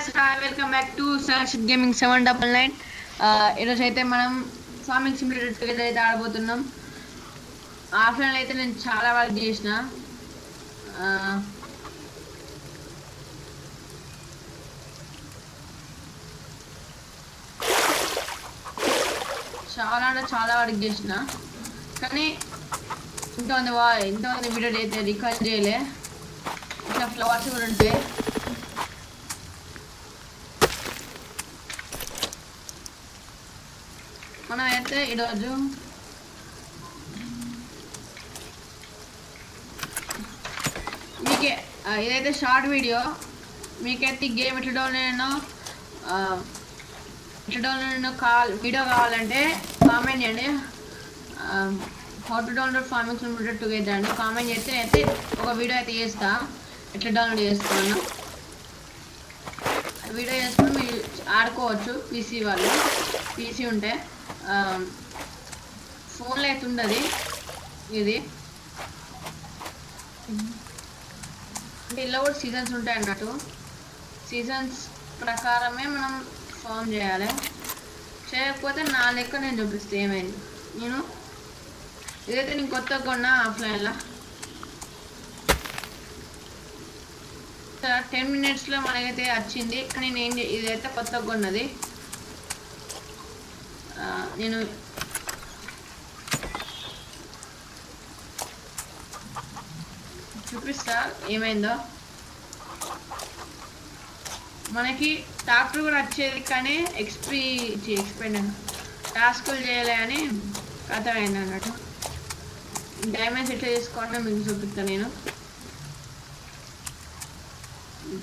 guys, hi, welcome back to Sunshine Gaming 799. ఈరోజు అయితే మనం ఫార్మింగ్ సిమ్యులేటర్ టుగెదర్ అయితే ఆడబోతున్నాం. ఆఫ్లైన్ అయితే నేను చాలా వర్క్ చేసిన, చాలా వర్క్ చేసిన, కానీ ఇంతమంది వీడియో అయితే రికార్డ్ చేయలే. ఇట్లా ఫ్లవర్స్ కూడా ఉంటాయి. మనం అయితే ఈరోజు మీకే ఇదైతే షార్ట్ వీడియో. మీకైతే గేమ్ ఎట్లా డౌన్లోడ్ వీడియో కావాలంటే కామెంట్ చేయండి. How to download farming simulator together అని కామెంట్ చేస్తే అయితే ఒక వీడియో అయితే చేస్తా, ఎట్లా డౌన్లోడ్ చేసుకున్నాను. వీడియో చేసుకుని మీరు ఆడుకోవచ్చు. పీసీ ఉంటే ఫోన్లో అయితే ఉండదు. ఇది అంటే ఇలా కూడా సీజన్స్ ఉంటాయి అన్నట్టు. సీజన్స్ ప్రకారమే మనం ఫామ్ చేయాలి. చేయకపోతే నా లెక్క నేను చూపిస్తే ఏమైంది. ఇదైతే నేను కొత్తగా కొన్నా ఆఫ్లైన్లో. 10 minutesలో మనకైతే వచ్చింది. కానీ నేను ఇదైతే కొత్తగా కొన్నది. నేను చూపిస్తా ఏమైందో. మనకి ట్రాక్టర్ కూడా వచ్చేది, కానీ ఎక్స్పెండ్ టాస్కులు చేయలే అని కథ అయింది అన్నట్టు. డైమండ్స్ ఎట్లా చేసుకోవాలో మీకు చూపిస్తాను నేను.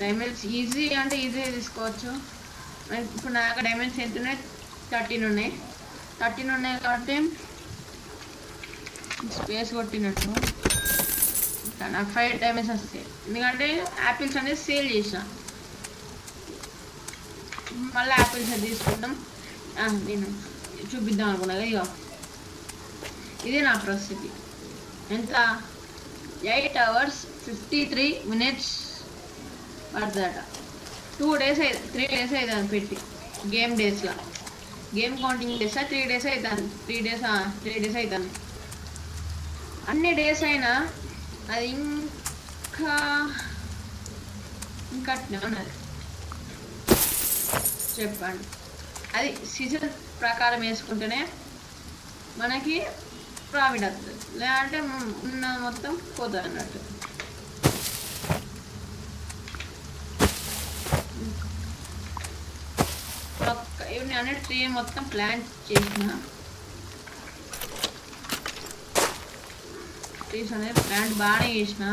డైమండ్స్ ఈజీగా తీసుకోవచ్చు. ఇప్పుడు నాకు డైమండ్స్ ఎంత ఉన్నాయి? 13 ఉన్నాయి. 13 ఉన్నాయి కాబట్టి స్పేస్ కొట్టినట్టు నాకు 5 డైమండ్స్ వస్తాయి. ఎందుకంటే యాపిల్స్ అనేది సేల్ చేసిన, మళ్ళీ యాపిల్స్ అది తీసుకుంటాం. నేను చూపిద్దాం అనుకున్నా. ఇక ఇదే నా పరిస్థితి. ఎంత 8 hours 53 minutes పడుతుందట. 2 days 3 days అవుతుంది పెట్టి. గేమ్ డేస్లో గేమ్ కౌంటింగ్ డేస్ 3 days అవుతుంది. 3 days అవుతుంది. అన్ని డేస్ అయినా అది ఇంకా ఉన్నది. చెప్పండి, అది సీజన్ ప్రకారం వేసుకుంటేనే మనకి ప్రాఫిట్ వస్తుంది, లేదంటే ఉన్న మొత్తం పోతుంది అన్నట్టు. ఇవన్నీ అనే ట్రీ మొత్తం ప్లాంట్ చేసిన. ట్రీస్ అనేది ప్లాంట్ బాగానే చేసిన.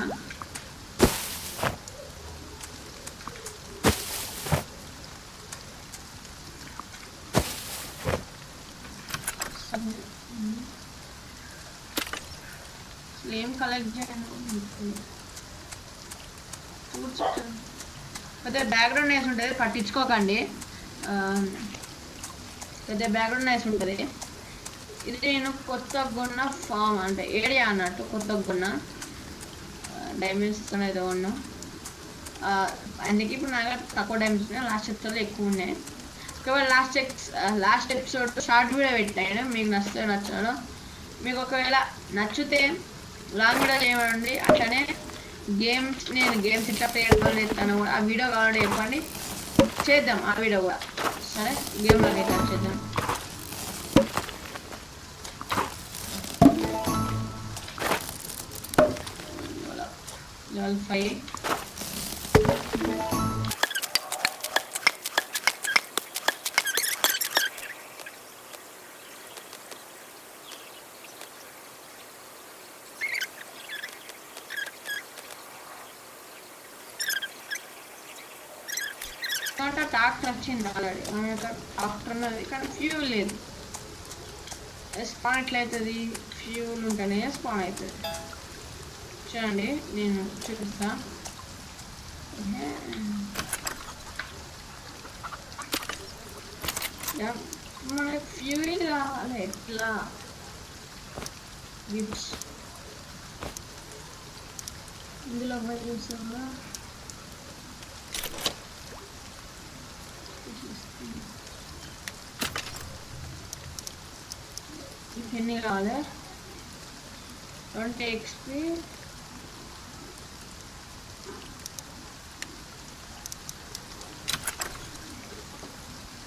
ఏం కలెక్ట్ చేయను. పెద్ద బ్యాక్గ్రౌండ్ వేసి ఉంటుంది, పట్టించుకోకండి. పెద్ద బ్యాక్గ్రౌండ్ వేసి ఉంటుంది. ఇది నేను కొత్తగా కొన్న ఫామ్, అంటే ఏరియా అన్నట్టు. కొత్తగా కొన్న డైమండ్స్ అయితే కొన్నా. అందుకే ఇప్పుడు నాకు తక్కువ డైమండ్స్ ఉన్నాయి. లాస్ట్ ఎపిసోడ్లో ఎక్కువ ఉన్నాయి. ఒకవేళ లాస్ట్ ఎపిసోడ్ షార్ట్ వీడియో పెట్టాను. మీకు నచ్చదో మీకు ఒకవేళ నచ్చితే లాంగ్ వీడియో చేయమండి. అట్లనే నేను గేమ్స్ ఇట్లా ప్లే చేస్తాను కూడా, ఆ వీడియో కావాలంటే చెప్పండి, చేద్దాం ఆ వీడియో కూడా. సరే, గేమ్లోకి అయితే వచ్చేద్దాం. level 5. ట్రాక్టర్ వచ్చింది ఆల్రెడీ. ట్రాక్టర్ ఉన్నది, కానీ ఫ్యూల్ లేదు. స్పాన్ ఎట్లయితుంది? ఫ్యూల్ ఉంటేనే స్పాన్ అవుతుంది. చూడండి, నేను చూపిస్తా. మనకి ఫ్యూల్ కావాలి. ఎట్లా ఇందులో పోయి చూసాము. ఎన్ని కావాలి 20 XP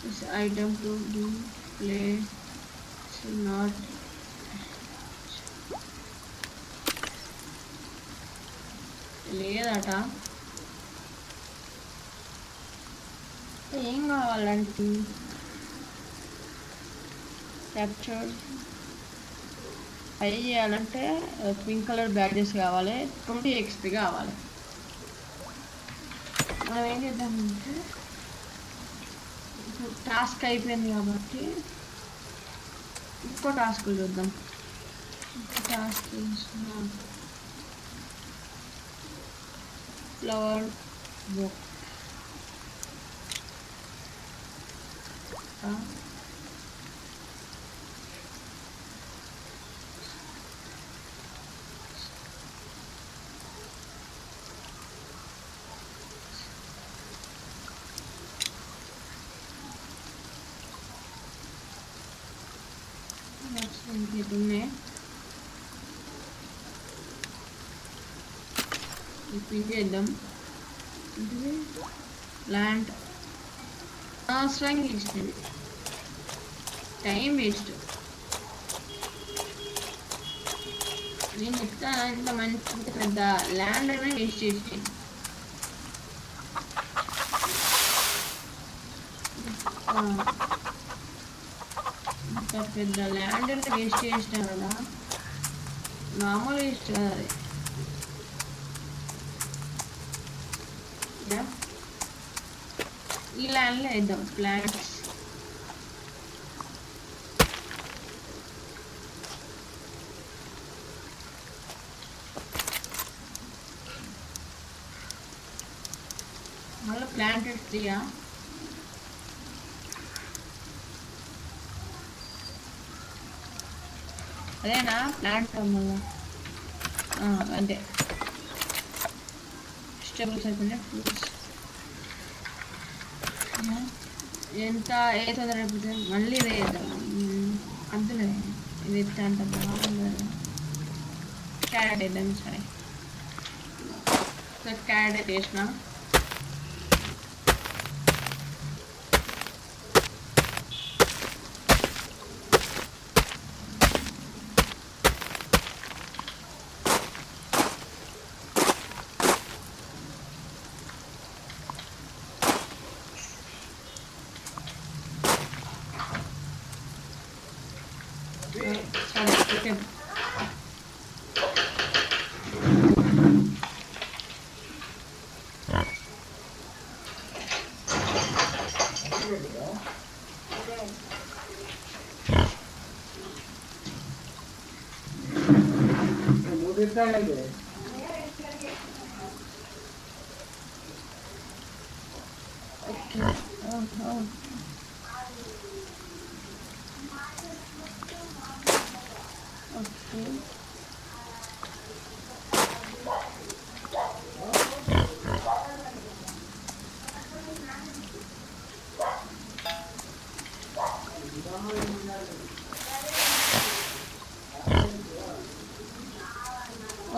this item to be placed not లేదట ఏం కావాలంటే క్యాప్చర్ అవి చేయాలంటే పింక్ కలర్ బ్యాడ్జెస్ కావాలి 20 XP కావాలి మనం ఏం చేద్దామంటే ఇప్పుడు టాస్క్ అయిపోయింది కాబట్టి ఇంకో టాస్క్ చూద్దాం ఇంకో టాస్క్ ఫ్లవర్ బుక్ ఉన్నాయి ఇప్పుడు చేద్దాం ప్లాంట్ అనవసరంగా ఇస్తుంది టైం వేస్ట్ నేను చెప్తాను ఇంత మంచి పెద్ద ల్యాండ్ అనేది వేస్ట్ చేసి ఇంత పెద్ద ల్యాండ్ అనేది వేస్ట్ చేసినా కదా మామూలు వేస్ట్ కదా అది ఈ ల్యాండ్లో వేద్దాం ప్లాంట్స్ మళ్ళీ ప్లాంటెడ్ ట్రీయా అదేనా ప్లాంట్ మళ్ళీ అంతే వెజిటబుల్స్ అయిపోయినాయి ఫ్రూట్స్ ఎంత ఏ తొందర అయిపోతుంది మళ్ళీ వేద్దాం అంతలే ఇది ఎత్తా అంత బాగుంది క్యారెట్ వేద్దాం సరే క్యారెట్ వేసిన సరే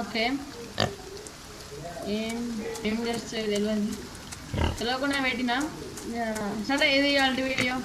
ఓకే ఏం చేస్తే తెలియదు తెలియకుండా పెట్టినా సరే ఇది ఇవాళ వీడియో